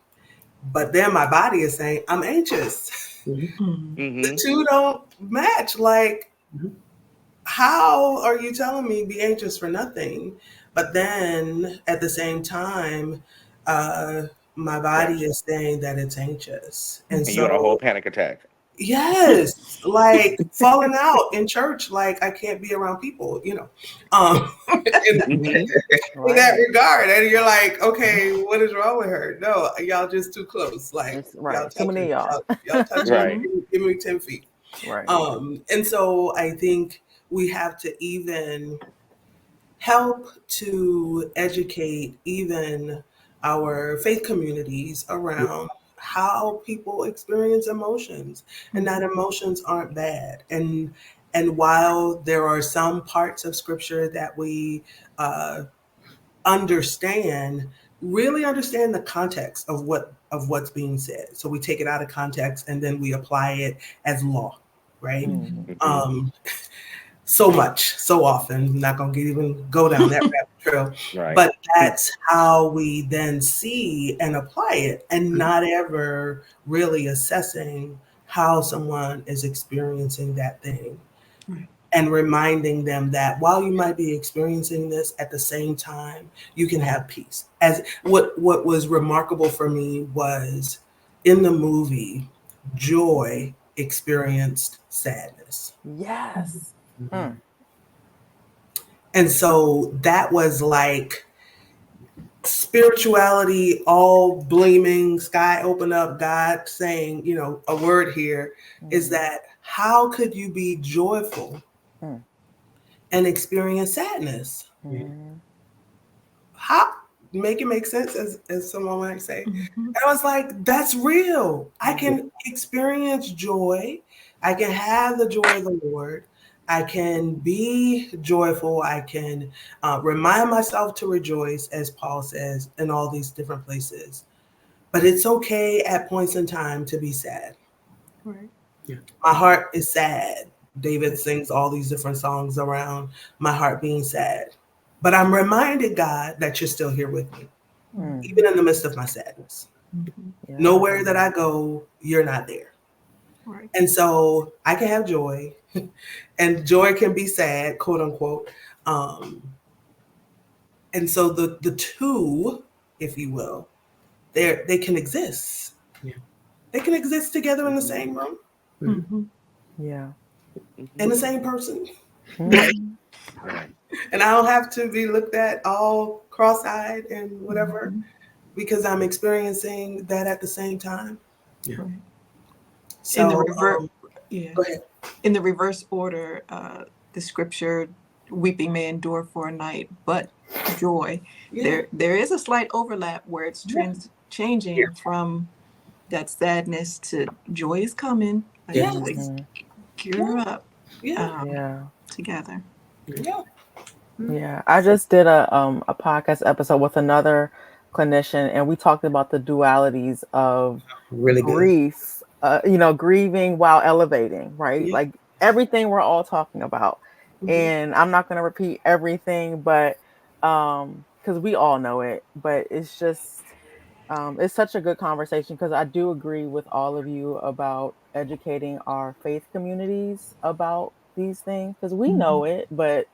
but then my body is saying, I'm anxious. Mhm. The two don't match. Like, how are you telling me be anxious for nothing? But then at the same time, my body is saying that it's anxious. And And you in a whole so panic attack. yes, like falling out in church, like I can't be around people, in that regard. And you're like, okay, what is wrong with her? No, y'all just too close. Like It's y'all too many touching, of y'all. y'all touching, Right. give me 10 feet. Right. And so I think we have to even help to educate even our faith communities around how people experience emotions and that emotions aren't bad. And while there are some parts of scripture that we understand, really understand the context of what's being said. So we take it out of context and then we apply it as law, right? So much, so often. I'm not going to even go down that rabbit trail, Right. but that's how we then see and apply it, and not ever really assessing how someone is experiencing that thing. Right. And reminding them that while you might be experiencing this, at the same time, you can have peace. As what was remarkable for me was in the movie, Joy experienced sadness. Yes. And so that was like spirituality, all gleaming, sky open up, God saying, a word here is that how could you be joyful and experience sadness? How make it make sense, as someone might say. And I was like, that's real. I can experience joy. I can have the joy of the Lord. I can be joyful. I can remind myself to rejoice, as Paul says, in all these different places. But it's okay at points in time to be sad. Right. My heart is sad. David sings all these different songs around my heart being sad. But I'm reminded, God, that you're still here with me, even in the midst of my sadness. Yeah. Nowhere that I go, you're not there. Right. And so I can have joy, and joy can be sad, quote unquote. And so the two, if you will, they can exist. Yeah. They can exist together in the same room, Yeah. in the same person. Right. And I don't have to be looked at all cross-eyed and whatever, because I'm experiencing that at the same time. Yeah. Right. So In the reverse, yeah. go ahead. In the reverse order, the scripture, "Weeping may endure for a night, but joy." Yeah. There is a slight overlap where it's changing from that sadness to joy is coming. Like gear up. Yeah. Together. Yeah. Yeah. I just did a podcast episode with another clinician, and we talked about the dualities of Really good. grief, grieving while elevating, right? Yeah. Like everything we're all talking about. And I'm not going to repeat everything, but because we all know it, but it's just it's such a good conversation, because I do agree with all of you about educating our faith communities about these things, because we know it, but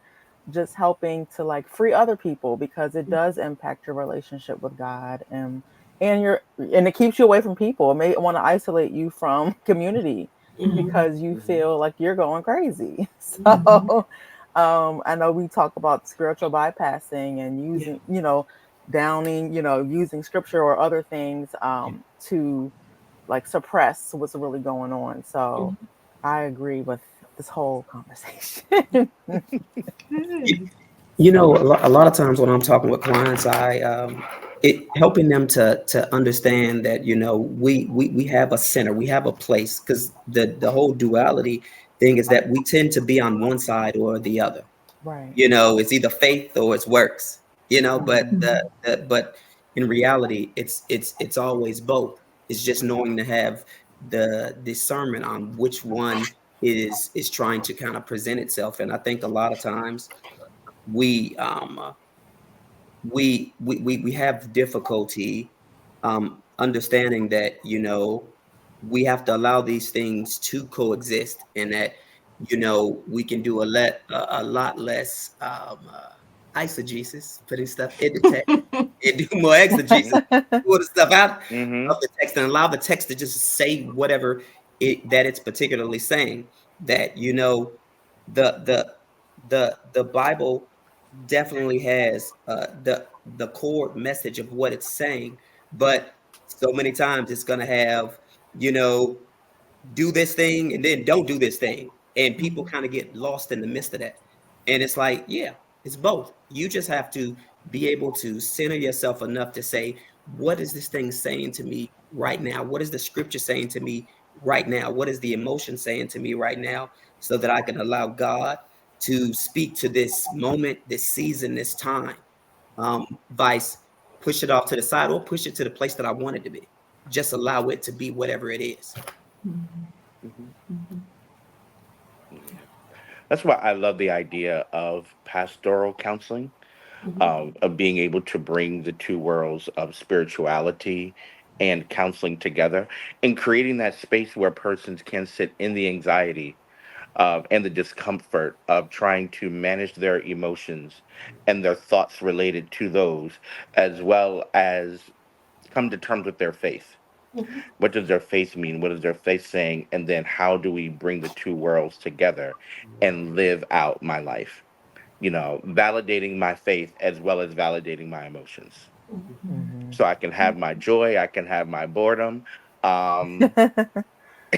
just helping to like free other people, because it does impact your relationship with God, and it keeps you away from people. It may want to isolate you from community, because you feel like you're going crazy. Mhm. So I know we talk about spiritual bypassing and Yeah. using, downing, using scripture or other things to like suppress what's really going on. So Mhm. I agree with this whole conversation. Good. A lot of times when I'm talking with clients, it helping them to understand that we have a center, we have a place, because the whole duality thing is that we tend to be on one side or the other. Right. It's either faith or it's works. But Mhm. but in reality, it's always both. It's just knowing to have the discernment on which one is trying to kind of present itself. And I think a lot of times we we have difficulty understanding that we have to allow these things to coexist, and that we can do a lot less eisegesis, putting stuff in the text, and do more exegesis, pull the stuff out Mm-hmm. of the text and allow the text to just say whatever that it's particularly saying. That the the the Bible definitely has the core message of what it's saying, but so many times it's going to have you know do this thing and then don't do this thing, and people Mhm. kind of get lost in the midst of that. And it's like, yeah, it's both. You just have to be able to center yourself enough to say, what is this thing saying to me right now? What is the scripture saying to me right now? What is the emotion saying to me right now, so that I can allow God to speak to this moment, this season, this time. Vice, push it off to the side or push it to the place that I want it to be. Just allow it to be whatever it is. Mhm. Mm-hmm. Mhm. That's why I love the idea of pastoral counseling, Mhm. of being able to bring the two worlds of spirituality and counseling together, and creating that space where persons can sit in the anxiety and the discomfort of trying to manage their emotions and their thoughts related to those, as well as come to terms with their faith. Mhm. What does their faith mean? What is their faith saying? And then how do we bring the two worlds together and live out my life? Validating my faith as well as validating my emotions. Mhm. Mhm. So I can have my joy, I can have my boredom. Um,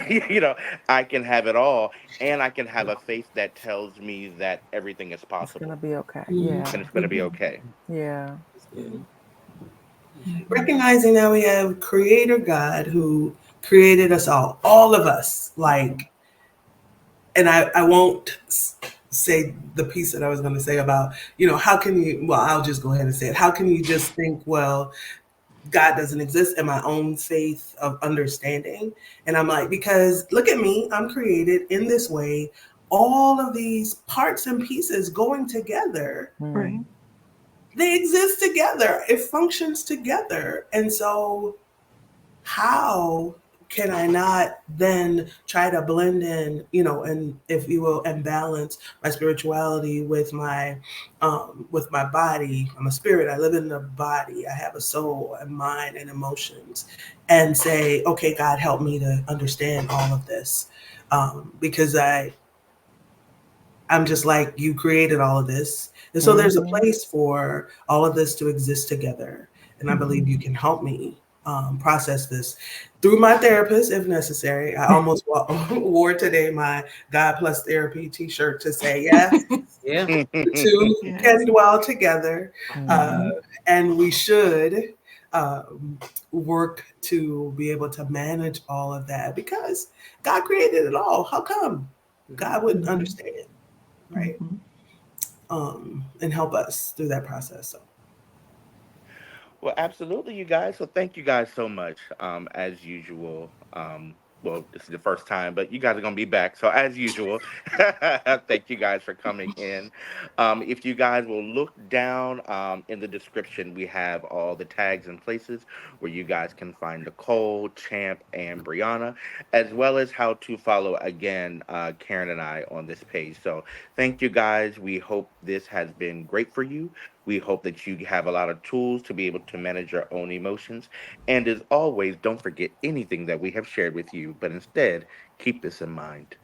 you know, I can have it all, and I can have a faith that tells me that everything is It's gonna possible be okay. Mhm. and Yeah. it's going to be Mhm. okay. Yeah. That's good. Mhm. Recognizing that we have Creator God who created us all of us. Like, and I won't say the piece that I was going to say about, how can you, well, I'll just go ahead and say it. How can you just think, well, God doesn't exist in my own faith of understanding? And I'm like, because look at me, I'm created in this way, all of these parts and pieces going together, Right. Mm. they exist together, it functions together. And so how can I not then try to blend in, and if you will, and balance my spirituality with my body? I'm a spirit. I live in the body. I have a soul and mind and emotions, and say, okay, God, help me to understand all of this, because I'm just like, you created all of this. And so there's a Mhm. place for all of this to exist together. And I believe you can help me process this through my therapist if necessary. I almost wore today my God plus therapy t shirt to say, yes, Yeah. the two can Yes. dwell together. Uh, Mhm. and we should um, work to be able to manage all of that because God created it all. How come God wouldn't Mhm. understand? Right? Mhm. And help us through that process. So, Well, absolutely, you guys. So thank you guys so much. As usual. Well, this is the first time, but you guys are gonna be back. So as usual, thank you guys for coming in. If you guys will look down in the description, we have all the tags and places where you guys can find Nicole, Champ, and Brianna, as well as how to follow again Karen and I on this page. So thank you guys. We hope this has been great for you. We hope that you have a lot of tools to be able to manage your own emotions. And as always, don't forget anything that we have shared with you, but instead, keep this in mind.